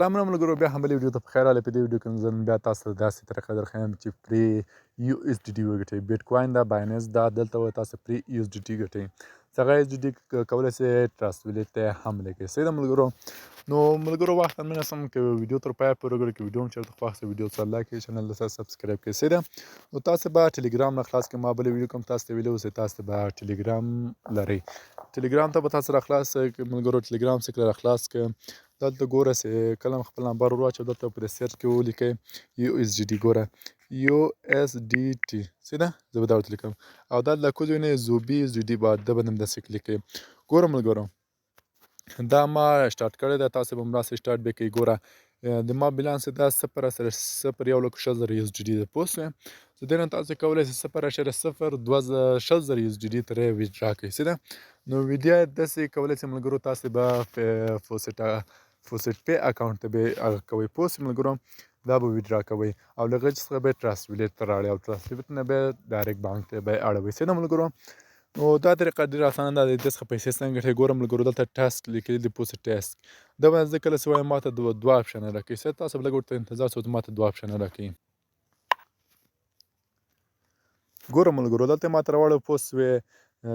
سلام ملګرو بیا هم بلې ویډیو ته پخیر راغلی. په دې ویډیو کې زه بیا تاسو ته داسې طریقه درښیم چې پرې USDT وګټئ. بیټ کوین ده، بایننس ده، دلته به تاسو پرې USDT ګټئ. څنګه USDT کولی سئ ټرست ویلټ ته هم لیکئ. صحیح ده ملګرو. نو ملګرو وخت نه سم که ویډیو تر پایه پورې وګورئ. که ویډیو هم چېرته خوښ سي ویډیو سره لایک کړئ، چینل ته سبسکرایب کړئ. صحیح ده. نو تاسو به ټلګرام نه خلاص کړئ. ما بله ویډیو کوم تاسو ته ویلي اوس تاسو به ټلګرام لرئ. ټلګرام ته به تاسو راخلاص ملګرو ټلګرام څخه راخلاص کړئ. دلته ګوره چې کله هم خپل نمبر ور واچوه، دلته په سرچ کې ولیکئ USDT. ګوره USDT صحیح ده. زه به دا ورته لیکم او دا د کوزو نه زوبي USDT بعد ده به همداسې کلیک کړئ. ګوره ملګرو دا ما سٹارټ کړی ده، تاسو به هم راسئ سٹارټ به کړئ. ګوره د ما بیلانس دا 0.0 USDT ده. پوه شوې. زه دې نه تاسو کولی شئ 0.020 USDT ترې ویډرا کړئ. صحیح ده. نو ویډیا داسې کولی شئ ملګرو، تاسو به فوسټ پی اکاونټ ته به هغه کوئ. پوه شوې ملګرو. دا به ویډرا کوئ او له هغه څخه به ټرست ویلټ ته راوړئ او ټرست ویلټ نه به ډایرکټ بانک ته به اړوئ. صحیح ده ملګرو. نو دا طریقه ډېره اسانه ده. د دې څخه پیسې څنګه ګټئ. ګوره ملګرو دلته ټاسک لیکلي دي، پوسټ ټاسک. دا به زه کله چې وایم ماته دوه اپشنه راکوي. صحیح. تاسو به لږ ورته انتظار وکړئ، ماته دوه اپشنه راکوي. ګوره ملګرو دلته ماته راوړه. پوه شوې.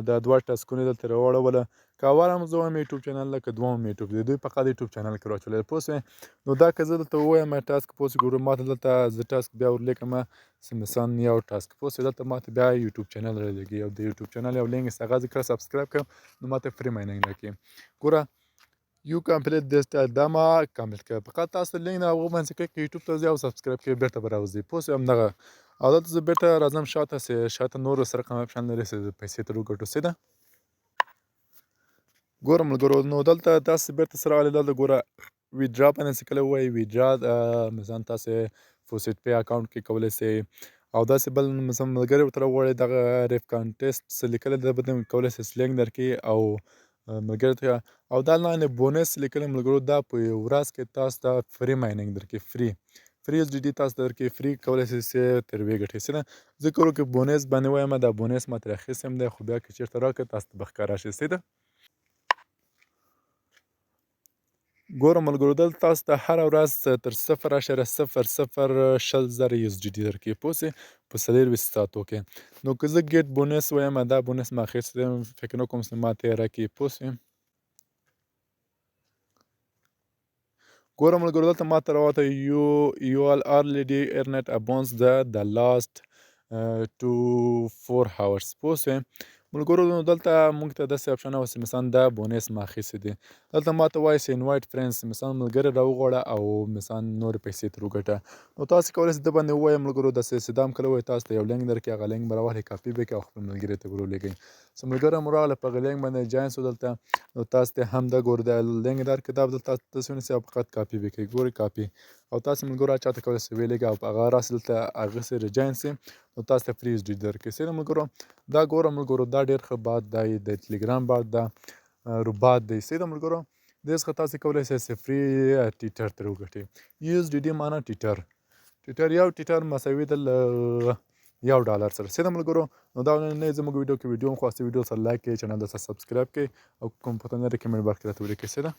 دا دوه ټاسکونه دلته راوړوله. که اول هم زه وایم یوټیوب چینل ده، که دویم یوټیوب دی، دوی فقط یوټیوب چینل کې راچولې. پوه شوې. نو دا که زه دلته ووایم ټاسک، پوه شوې. ګوره ماته دلته زه ټاسک بیا ورلیکم مثلا یو ټاسک. پوه شوې. دلته ماته بیا یوټیوب چینل رالیږي او د یوټیوب چینل یو لینک هغه زه کله سبسکرایب کړم نو ماته فری مایننګ راکوي. ګوره یو کمپلیټ دس دا ما کمپلیټ کړه. فقط تاسو لینک نه هغه باندې کلیک کړئ، یوټیوب ته ځئ او سبسکرایب کړئ، بیرته به راوځئ. پوه شوې. همدغه او دلته زه بیرته راځم شاته چې شاته نور سره کوم اپشن لري چې پیسې ترې وګټو. صحیح ده. ګوره ملګرو نو دلته تاسو بیرته سره راغلئ. دلته ګوره ویډرا باندې چې کله ووایئ ویډرا مثلا تاسو فوسټ پی اکاونټ کې کولی سئ او داسې بل مثلا ملګري ورته راوغواړئ دغه ریف کانټیسټ څه لیکلی ده به کولی سئ سلینګ درکړي او ملګري ته او دا لاندې بونس لیکلی ملګرو دا په یو ورځ کې تاسو ته فری مایننګ درکړي. فری USDT تاسو ته درکړي. فری کولی سئ ترې وګټئ. صحیح ده. زه که بونس باندې وایم دا بونس ما ترې اخیستی هم دی، خو بیا که چېرته راکړه تاسو ته به ښکاره شي. صحیح ده. ګوره ملګرو دلته تاسو ته هره ورځ تر 0.000 USDT درکوي. پوه شئ. په 24 ساعتو کې. نو که زه ګیټ بونس وایم دا بونس ما اخیستی دی، فکر نه کوم چې ما ته یې راکړي. پوه شوې. ګوره ملګرو دلته ما ته راوته you all already earned a bonus the last 2-4 hours. پوه شوې. ملګرو نو دلته موږ ته داسې اپشن راوست مثلا دا بونس ما اخیستی دی. دلته ما ته وایي چې انوایټ فرینډز مثلا ملګري راوغواړه او مثلا نورې پیسې ترې وګټه. نو تاسو کولی شئ ده باندې ووایم ملګرو داسې چې دا هم کله وایي تاسو ته یو لینک درکړي، هغه لینک به راواخلئ کاپي به کړئ او خپل ملګري ته به ورولېږئ. چې ملګری مو راغله په هغه لینک باندې جاین شو دلته نو تاسو ته هم دا ګوره دا لینک درکړي دا به دلته تاسو ونیسئ او فقط کاپي به کړئ. ګورئ کاپي او تاسو ملګرو هر چاته کولی شئ ویلېږئ او هغه راسي دلته هغسې رجاین سي نو تاسو ته فری USDT درکړي. صحیح ده ملګرو. دا ګوره ملګرو دا ډېر ښه بات دی، د ټلګرام بات ده روبات دی. صحیح ده ملګرو. دې څخه تاسو کولی شئ چې فری ټیټر ترې وګټئ. USDT معنا ټیټر یو ټیټر مساوي ده له $1 سره. صحیح ده ملګرو. نو دا نه زموږ ویډیو کې ویډیو هم خوښ ویډیو سره لایک کړئ، چینل ته سبسکرایب کړئ او کوم پوښتنه لرئ کمنټ باکس کې راته ولیکئ. صحیح ده.